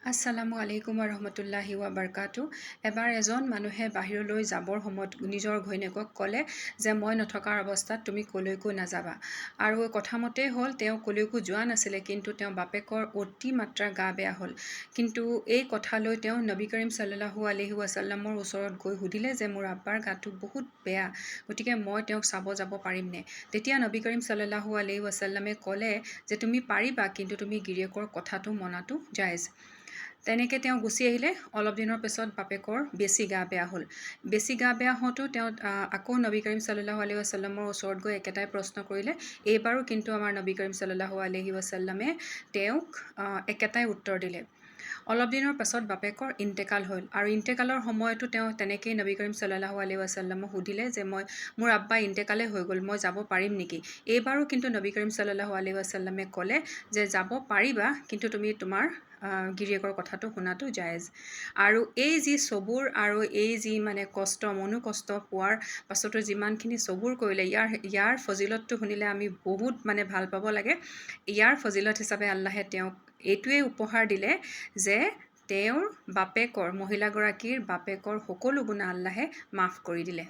আসসালামু আলাইকুম ৰহমতুল্লাহি ৱা বাৰকাতু। এবাৰ এজন মানুহে বাহিৰলৈ যাবৰ সময়ত নিজৰ ঘৈণীয়েকক ক'লে যে মই নথকাৰ অৱস্থাত তুমি কলৈকো নাযাবা। আৰু কথামতেই হ'ল তেওঁ কলৈকো যোৱা নাছিলে, কিন্তু তেওঁ বাপেকৰ অতি মাত্ৰা গা বেয়া হ'ল। কিন্তু এই কথালৈ তেওঁ নবী কৰিম সাল্লাল্লাহু আলাইহি ৱাসাল্লামৰ ওচৰত গৈ সুধিলে যে মোৰ আব্বাৰ গাটো বহুত বেয়া, গতিকে মই তেওঁক চাব যাব পাৰিমনে। তেতিয়া নবী কৰিম সাল্লাল্লাহু আলাইহি ৱাসাল্লামে ক'লে যে তুমি পাৰিবা, কিন্তু তুমি গিৰিয়েকৰ কথাটো মনাটো জায়েজ। তেনেকৈ তেওঁ গুচি আহিলে। অলপ দিনৰ পিছত বাপেকৰ বেছি গা বেয়া হ'ল। বেছি গা বেয়া হওঁতেও তেওঁ আকৌ নবী কৰিম সাল্লাল্লাহু আলাইহি ৱাসাল্লামৰ ওচৰত গৈ একেটাই প্ৰশ্ন কৰিলে। এইবাৰো কিন্তু আমাৰ নবী কৰিম সাল্লাল্লাহু আলাইহি ৱাসাল্লামে তেওঁক একেটাই উত্তৰ দিলে। অলপ দিনৰ পাছত বাপেকৰ ইন্তেকাল হ'ল, আৰু ইন্তেকালৰ সময়তো তেওঁ তেনেকেই নবী কৰিম সাল্লাল্লাহু আলাইহি ৱাসাল্লামক সুধিলে যে মোৰ আব্বা ইন্তেকালে হৈ গ'ল, মই যাব পাৰিম নেকি। এইবাৰো কিন্তু নবী কৰিম সাল্লাল্লাহু আলাইহি ৱাসাল্লামে ক'লে যে যাব পাৰিবা, কিন্তু তুমি তোমাৰ গিৰিয়েকৰ কথাটো শুনাটো জায়েজ। আৰু এই যি চবুৰ আৰু এই যি কষ্ট, মনোকষ্ট পোৱাৰ পাছতো যিমানখিনি চবুৰ কৰিলে, ইয়াৰ ফজিলতটো শুনিলে আমি বহুত ভাল পাব লাগে। ইয়াৰ ফজিলত হিচাপে আল্লাহে তেওঁক এইটোৱেই উপহাৰ দিলে যে তেওঁৰ বাপেকৰ, মহিলাগৰাকীৰ বাপেকৰ সকলো গুনাহ আল্লাহে মাফ কৰি দিলে।